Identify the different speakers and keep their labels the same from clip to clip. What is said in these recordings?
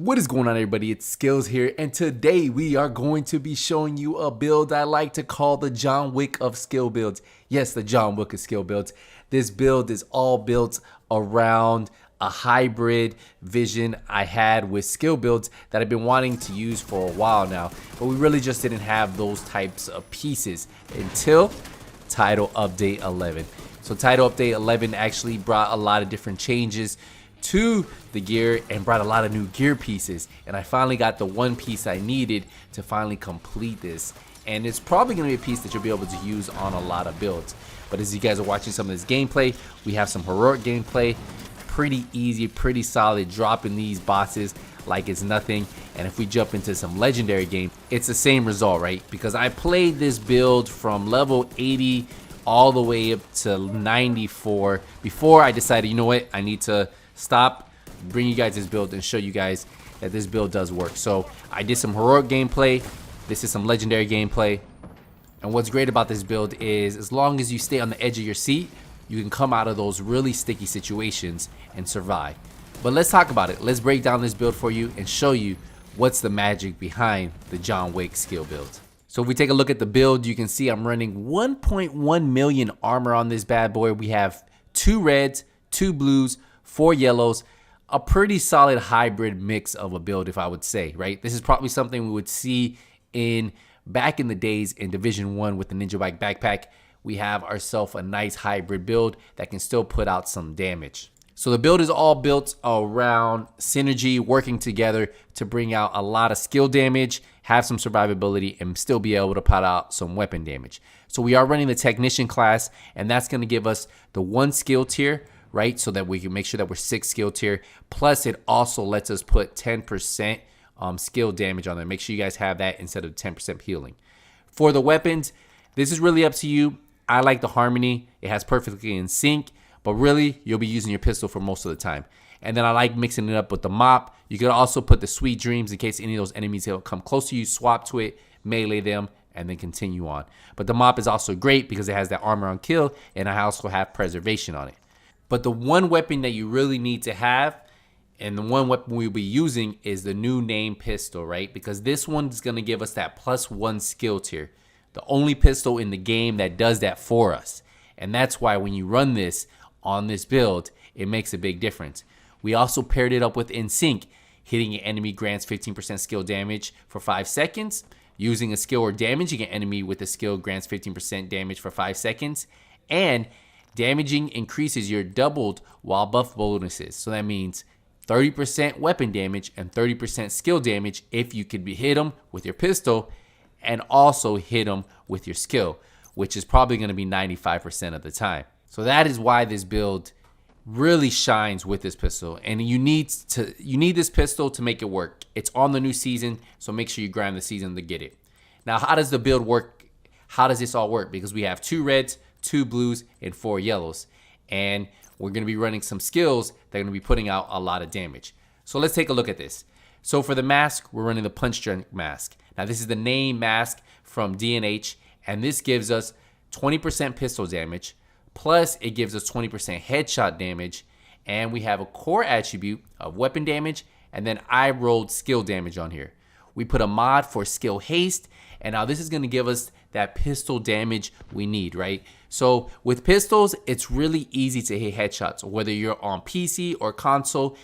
Speaker 1: What is going on, everybody? It's Skills here, and today we are going to be showing you a build I like to call the John Wick of skill builds. Yes, the John Wick of skill builds. This build is all built around a hybrid vision I had with skill builds that I've been wanting to use for a while now, but we really just didn't have those types of pieces until Title Update 11. So Title Update 11 actually brought a lot of different changes to the gear and brought a lot of new gear pieces, and I finally got the one piece I needed to finally complete this, and it's probably going to be a piece that you'll be able to use on a lot of builds. But as you guys are watching some of this gameplay, we have some heroic gameplay, pretty easy, pretty solid, dropping these bosses like it's nothing. And if we jump into some legendary game, it's the same result, right? Because I played this build from level 80 all the way up to 94 before I decided, you know what, I need to stop, bring you guys this build and show you guys that this build does work. So I did some heroic gameplay, this is some legendary gameplay, and what's great about this build is as long as you stay on the edge of your seat, you can come out of those really sticky situations and survive. But let's talk about it. Let's break down this build for you and show you what's the magic behind the John Wick skill build. So if we take a look at the build, you can see I'm running 1.1 million armor on this bad boy. We have 2 reds, 2 blues, 4 yellows, a pretty solid hybrid mix of a build, if I would say, right? This is probably something we would see back in the days in Division 1 with the Ninja Bike backpack. We have ourselves a nice hybrid build that can still put out some damage. So the build is all built around synergy, working together to bring out a lot of skill damage, have some survivability, and still be able to put out some weapon damage. So we are running the Technician class, and that's going to give us the 1 skill tier, right? So that we can make sure that we're 6 skill tier. Plus, it also lets us put 10% skill damage on there. Make sure you guys have that instead of 10% healing. For the weapons, this is really up to you. I like the Harmony. It has perfectly in sync, but really, you'll be using your pistol for most of the time. And then I like mixing it up with the mop. You could also put the Sweet Dreams in case any of those enemies will come close to you, swap to it, melee them, and then continue on. But the mop is also great because it has that armor on kill, and I also have preservation on it. But the one weapon that you really need to have, and the one weapon we'll be using, is the new name pistol, right? Because this one is going to give us that +1 skill tier. The only pistol in the game that does that for us. And that's why when you run this on this build, it makes a big difference. We also paired it up with In Sync. Hitting an enemy grants 15% skill damage for 5 seconds. Using a skill or damaging an enemy with a skill grants 15% damage for 5 seconds. And damaging increases your doubled while buff bonuses. So that means 30% weapon damage and 30% skill damage if you could hit them with your pistol and also hit them with your skill, which is probably going to be 95% of the time. So that is why this build really shines with this pistol, and you need this pistol to make it work. It's on the new season, so make sure you grind the season to get it. Now, how does the build work? How does this all work? Because we have 2 reds, 2 blues, and 4 yellows, and we're going to be running some skills that are going to be putting out a lot of damage. So let's take a look at this. So for the mask, we're running the Punch Drunk mask. Now this is the name mask from D&H, and this gives us 20% pistol damage, plus it gives us 20% headshot damage, and we have a core attribute of weapon damage, and then I rolled skill damage on here. We put a mod for skill haste, and now this is going to give us that pistol damage we need, right? So with pistols, it's really easy to hit headshots. Whether you're on PC or console,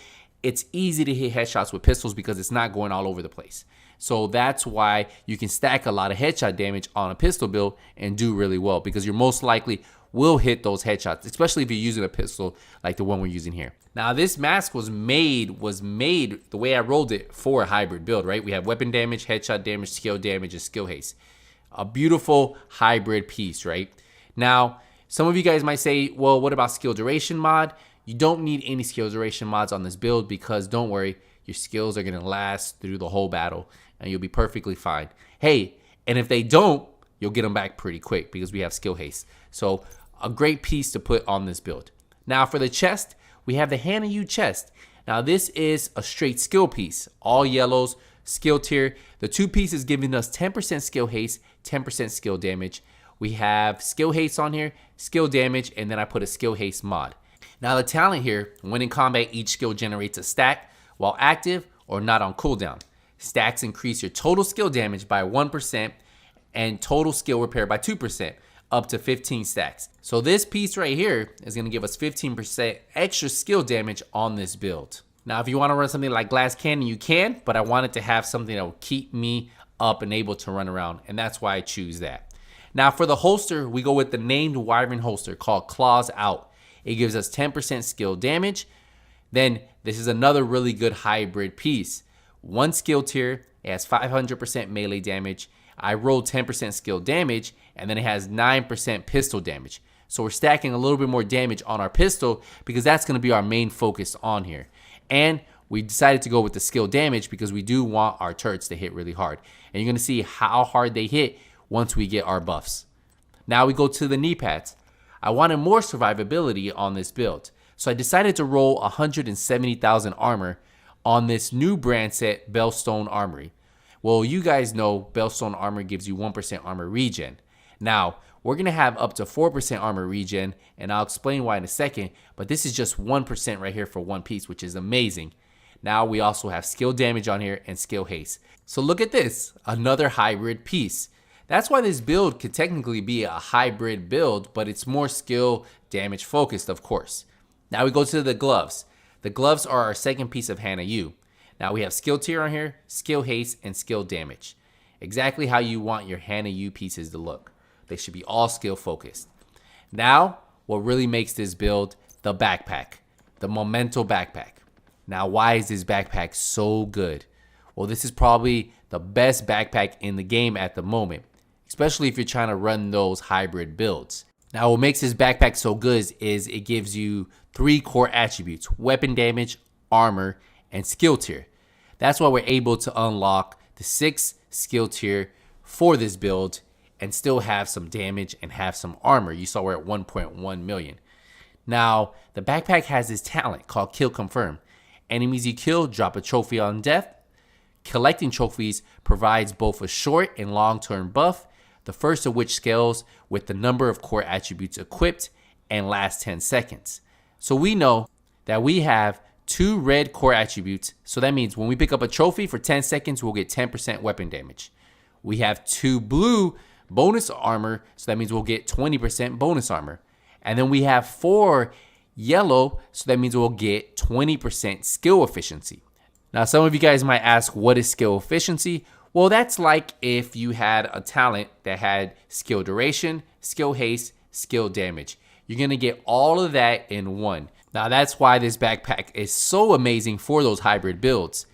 Speaker 1: it's easy to hit headshots with pistols because it's not going all over the place. So that's why you can stack a lot of headshot damage on a pistol build and do really well, because you're most likely will hit those headshots, especially if you're using a pistol like the one we're using here. Now this mask was made the way I rolled it for a hybrid build, right? We have weapon damage, headshot damage, skill damage, and skill haste. A beautiful hybrid piece, right? Now, some of you guys might say, well, what about skill duration mod? You don't need any skill duration mods on this build because don't worry, your skills are going to last through the whole battle and you'll be perfectly fine. Hey, and if they don't, you'll get them back pretty quick because we have skill haste. So a great piece to put on this build. Now for the chest, we have the Hannah U chest. Now this is a straight skill piece, all yellows, skill tier. The 2 pieces giving us 10% skill haste, 10% skill damage. We have skill haste on here, skill damage, and then I put a skill haste mod. Now the talent here, when in combat, each skill generates a stack while active or not on cooldown. Stacks increase your total skill damage by 1% and total skill repair by 2%, up to 15 stacks. So this piece right here is gonna give us 15% extra skill damage on this build. Now, if you wanna run something like Glass Cannon, you can, but I wanted to have something that will keep me up and able to run around, and that's why I choose that. Now, for the holster, we go with the named Wyvern holster called Claws Out. It gives us 10% skill damage. Then this is another really good hybrid piece. One skill tier, it has 500% melee damage. I rolled 10% skill damage, and then it has 9% pistol damage. So we're stacking a little bit more damage on our pistol because that's gonna be our main focus on here. And we decided to go with the skill damage because we do want our turrets to hit really hard. And you're gonna see how hard they hit once we get our buffs. Now we go to the knee pads. I wanted more survivability on this build, so I decided to roll 170,000 armor on this new brand set, Bellstone Armory. Well, you guys know Bellstone Armor gives you 1% armor regen. Now, we're gonna have up to 4% armor regen, and I'll explain why in a second, but this is just 1% right here for one piece, which is amazing. Now we also have skill damage on here and skill haste. So look at this, another hybrid piece. That's why this build could technically be a hybrid build, but it's more skill damage focused, of course. Now we go to the gloves. The gloves are our second piece of Hannah U. Now we have skill tier on here, skill haste, and skill damage. Exactly how you want your Hannah U pieces to look. They should be all skill focused. Now, what really makes this build, the backpack, the Memento backpack. Now, why is this backpack so good? Well, this is probably the best backpack in the game at the moment, especially if you're trying to run those hybrid builds. Now, what makes this backpack so good is it gives you 3 core attributes: weapon damage, armor, and skill tier. That's why we're able to unlock the 6th skill tier for this build and still have some damage and have some armor. You saw we're at 1.1 million. Now, the backpack has this talent called Kill Confirm. Enemies you kill drop a trophy on death. Collecting trophies provides both a short and long-term buff, the first of which scales with the number of core attributes equipped and lasts 10 seconds. So we know that we have 2 red core attributes, so that means when we pick up a trophy for 10 seconds, we'll get 10% weapon damage. We have 2 blue bonus armor, so that means we'll get 20% bonus armor. And then we have 4 yellow, so that means we'll get 20% skill efficiency. Now, some of you guys might ask, what is skill efficiency? Well, that's like if you had a talent that had skill duration, skill haste, skill damage. You're gonna get all of that in one. Now, that's why this backpack is so amazing for those hybrid builds.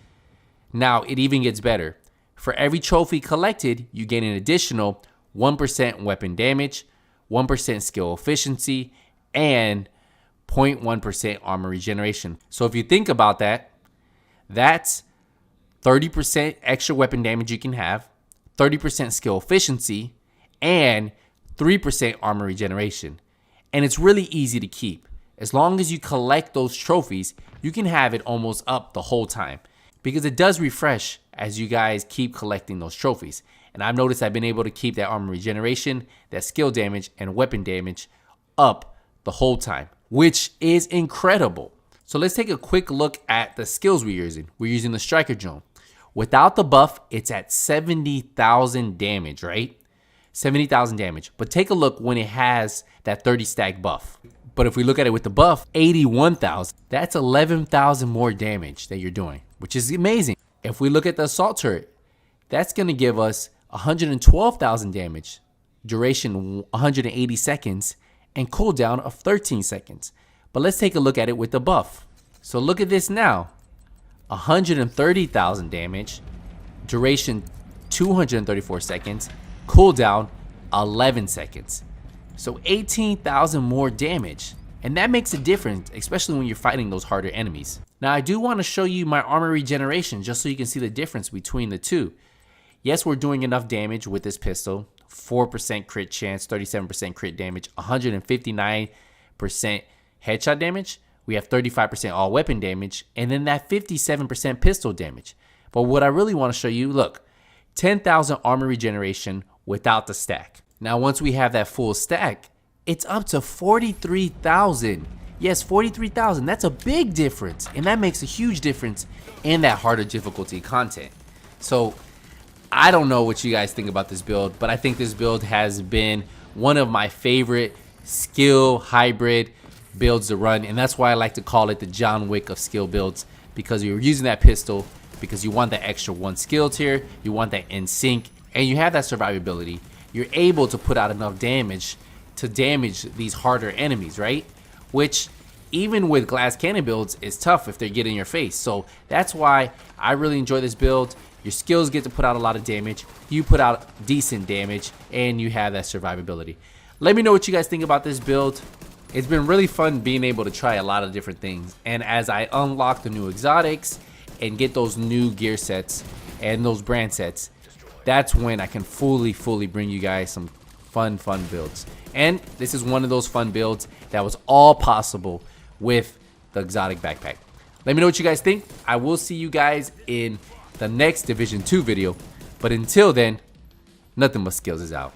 Speaker 1: Now, it even gets better. For every trophy collected, you gain an additional 1% weapon damage, 1% skill efficiency, and 0.1% armor regeneration. So if you think about that, that's 30% extra weapon damage you can have, 30% skill efficiency, and 3% armor regeneration. And it's really easy to keep. As long as you collect those trophies, you can have it almost up the whole time, because it does refresh as you guys keep collecting those trophies. And I've noticed I've been able to keep that armor regeneration, that skill damage, and weapon damage up the whole time, which is incredible. So let's take a quick look at the skills we're using. We're using the Striker Drone. Without the buff, it's at 70,000 damage, right? 70,000 damage. But take a look when it has that 30 stack buff. But if we look at it with the buff, 81,000. That's 11,000 more damage that you're doing, which is amazing. If we look at the Assault Turret, that's going to give us 112,000 damage, duration 180 seconds, and cooldown of 13 seconds. But let's take a look at it with the buff. So look at this now. 130,000 damage, duration 234 seconds, cooldown 11 seconds. So 18,000 more damage. And that makes a difference, especially when you're fighting those harder enemies. Now, I do want to show you my armor regeneration just so you can see the difference between the two. Yes, we're doing enough damage with this pistol. 4% crit chance, 37% crit damage, 159% headshot damage. We have 35% all weapon damage, and then that 57% pistol damage. But what I really want to show you, look, 10,000 armor regeneration without the stack. Now, once we have that full stack, it's up to 43,000. Yes, 43,000. That's a big difference, and that makes a huge difference in that harder difficulty content. So I don't know what you guys think about this build, but I think this build has been one of my favorite skill hybrid builds to run, and that's why I like to call it the John Wick of skill builds, because you're using that pistol because you want that extra 1 skill tier, you want that in sync, and you have that survivability. You're able to put out enough damage to damage these harder enemies, right? Which even with glass cannon builds is tough if they get in your face. So that's why I really enjoy this build. Your skills get to put out a lot of damage, you put out decent damage, and you have that survivability. Let me know what you guys think about this build. It's been really fun being able to try a lot of different things, and as I unlock the new exotics and get those new gear sets and those brand sets, that's when I can fully bring you guys some fun builds. And this is one of those fun builds that was all possible with the exotic backpack. Let me know what you guys think. I will see you guys in the next Division 2 video, but until then, Nothing But Skills is out.